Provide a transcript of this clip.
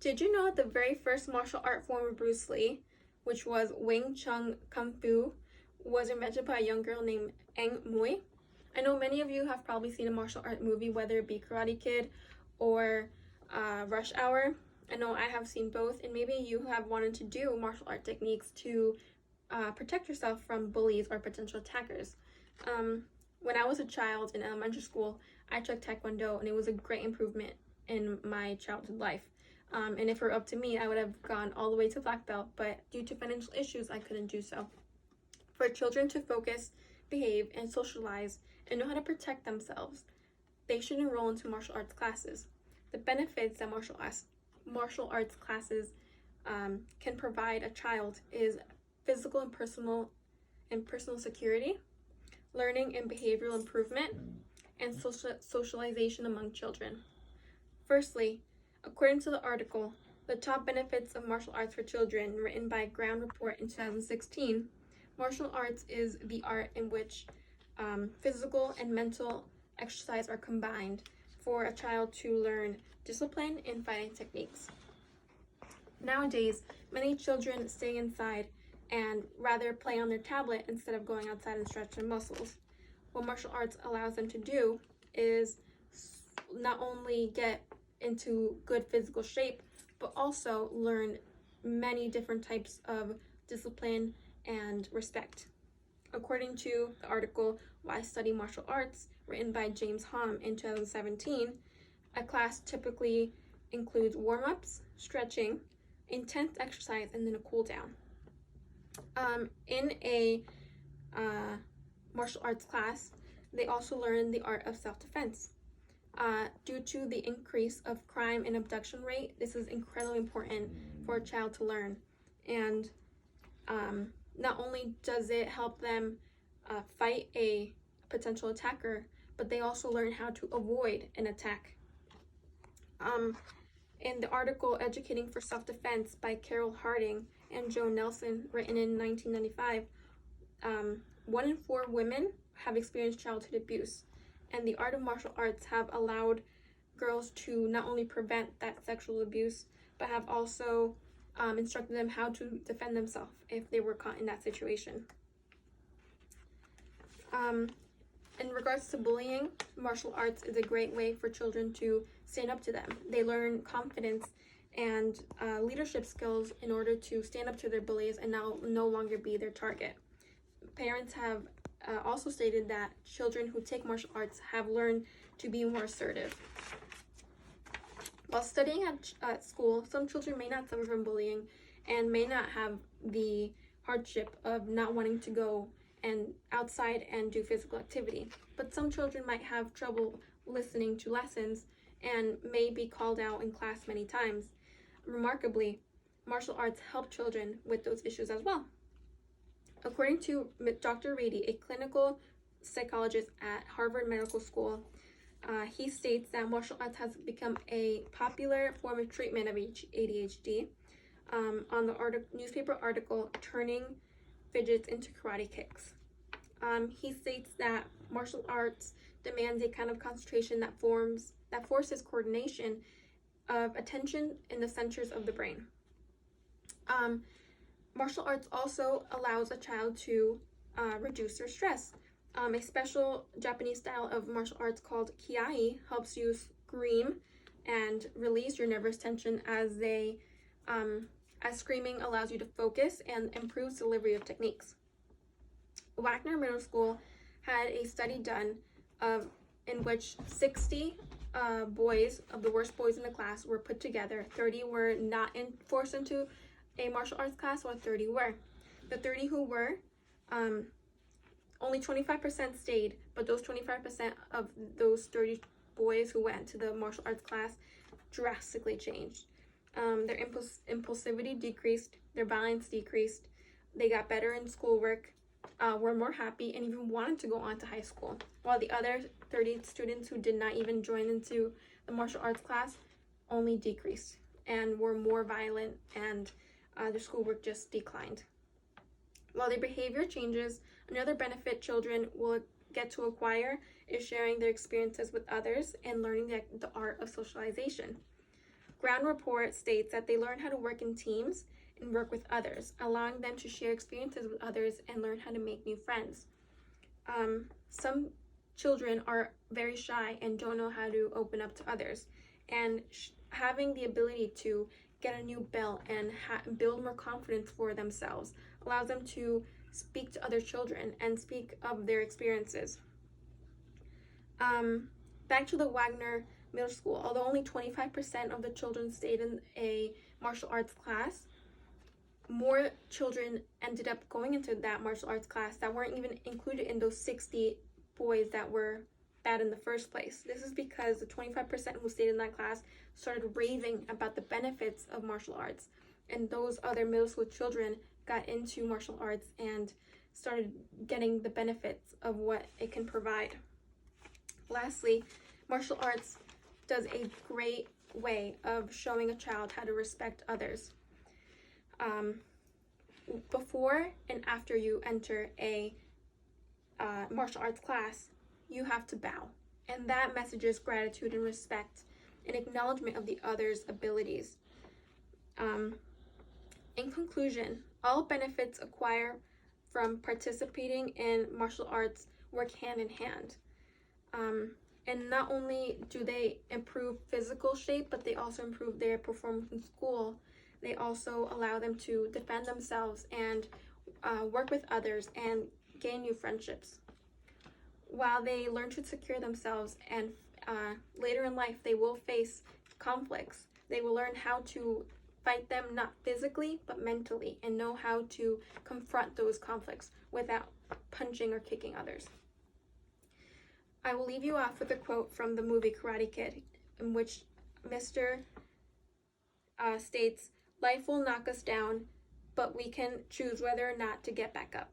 Did you know that the very first martial art form of Bruce Lee, which was Wing Chun Kung Fu, was invented by a young girl named Eng Mui? I know many of you have probably seen a martial art movie, whether it be Karate Kid or Rush Hour. I know I have seen both, and maybe you have wanted to do martial art techniques to protect yourself from bullies or potential attackers. When I was a child in elementary school, I took Taekwondo, and it was a great improvement in my childhood life. And if it were up to me, I would have gone all the way to black belt, but due to financial issues, I couldn't do so. For children to focus, behave, and socialize, and know how to protect themselves, they should enroll into martial arts classes. The benefits that martial arts classes can provide a child is physical and personal security, learning and behavioral improvement, and socialization among children. Firstly, according to the article, The Top Benefits of Martial Arts for Children, written by Ground Report in 2016, martial arts is the art in which physical and mental exercise are combined for a child to learn discipline and fighting techniques. Nowadays, many children stay inside and rather play on their tablet instead of going outside and stretch their muscles. What martial arts allows them to do is not only get into good physical shape, but also learn many different types of discipline and respect. According to the article Why Study Martial Arts, written by James Hom in 2017, a class typically includes warm-ups, stretching, intense exercise, and then a cool down. In a martial arts class, they also learn the art of self-defense. Due to the increase of crime and abduction rate, this is incredibly important for a child to learn. And not only does it help them fight a potential attacker, but they also learn how to avoid an attack. In the article Educating for Self-Defense by Carol Harding and Joe Nelson, written in 1995, 1 in 4 women have experienced childhood abuse, and the art of martial arts have allowed girls to not only prevent that sexual abuse, but have also instructed them how to defend themselves if they were caught in that situation. In regards to bullying, martial arts is a great way for children to stand up to them. They learn confidence and leadership skills in order to stand up to their bullies and now no longer be their target. Parents have also stated that children who take martial arts have learned to be more assertive. While studying at school, some children may not suffer from bullying and may not have the hardship of not wanting to go and outside and do physical activity. But some children might have trouble listening to lessons and may be called out in class many times. Remarkably, martial arts help children with those issues as well. According to Dr. Rady, a clinical psychologist at Harvard Medical School, he states that martial arts has become a popular form of treatment of ADHD. On the newspaper article, Turning Fidgets into Karate Kicks. He states that martial arts demands a kind of concentration that forces coordination of attention in the centers of the brain. Martial arts also allows a child to reduce their stress. A special Japanese style of martial arts called kiai helps you scream and release your nervous tension as screaming allows you to focus and improves delivery of techniques. Wagner Middle School had a study done in which 60 boys, of the worst boys in the class, were put together. 30 were not forced into a martial arts class, while 30 were. The 30 who were, only 25% stayed, but those 25% of those 30 boys who went to the martial arts class drastically changed. Their impulsivity decreased, their violence decreased, they got better in schoolwork, were more happy, and even wanted to go on to high school. While the other 30 students who did not even join into the martial arts class only decreased and were more violent, and their schoolwork just declined. While their behavior changes, another benefit children will get to acquire is sharing their experiences with others and learning the art of socialization. Ground report states that they learn how to work in teams and work with others, allowing them to share experiences with others and learn how to make new friends. Some children are very shy and don't know how to open up to others, and having the ability to get a new belt and build more confidence for themselves allows them to speak to other children and speak of their experiences. Back to the Wagner Middle School. Although only 25% of the children stayed in a martial arts class, more children ended up going into that martial arts class that weren't even included in those 60 boys that were bad in the first place. This is because the 25% who stayed in that class started raving about the benefits of martial arts, and those other middle school children got into martial arts and started getting the benefits of what it can provide. Lastly, martial arts does a great way of showing a child how to respect others. Before and after you enter a martial arts class, you have to bow, and that messages gratitude and respect and acknowledgement of the other's abilities. In conclusion, all benefits acquired from participating in martial arts work hand in hand. And not only do they improve physical shape, but they also improve their performance in school. They also allow them to defend themselves and work with others and gain new friendships. While they learn to secure themselves, and later in life they will face conflicts, they will learn how to fight them, not physically but mentally, and know how to confront those conflicts without punching or kicking others. I will leave you off with a quote from the movie Karate Kid, in which Mr. States, "Life will knock us down, but we can choose whether or not to get back up."